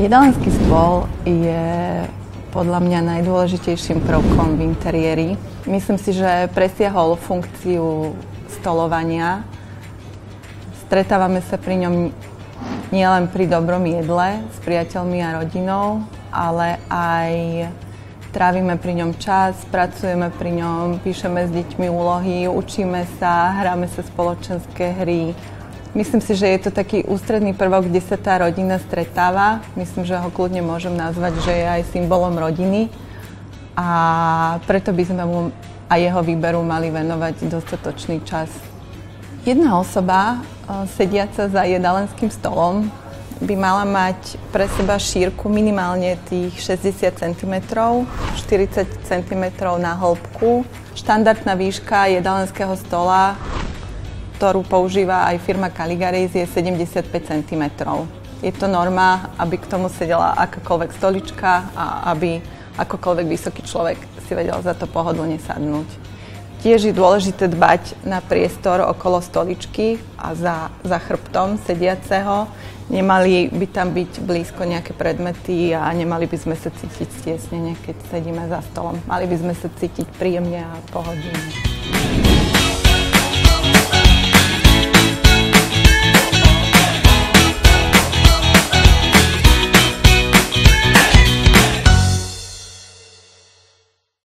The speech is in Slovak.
Jedalenský stôl je podľa mňa najdôležitejším prvkom v interiéri. Myslím si, že presiahol funkciu stolovania. Stretávame sa pri ňom nielen pri dobrom jedle s priateľmi a rodinou, ale aj trávime pri ňom čas, pracujeme pri ňom, píšeme s deťmi úlohy, učíme sa, hráme sa spoločenské hry. Myslím si, že je to taký ústredný prvok, kde sa tá rodina stretáva. Myslím, že ho kľudne môžem nazvať, že je aj symbolom rodiny. A preto by sme mu a jeho výberu mali venovať dostatočný čas. Jedna osoba, sediaca za jedalenským stolom, by mala mať pre seba šírku minimálne tých 60 cm, 40 cm na hĺbku. Štandardná výška jedalenského stola, ktorú používa aj firma Caligaris, je 75 cm. Je to norma, aby k tomu sedela akákoľvek stolička a aby akokoľvek vysoký človek si vedel za to pohodlne sadnúť. Tiež je dôležité dbať na priestor okolo stoličky a za chrbtom sediaceho. Nemali by tam byť blízko nejaké predmety a nemali by sme sa cítiť stiesnene, keď sedíme za stolom. Mali by sme sa cítiť príjemne a pohodlne.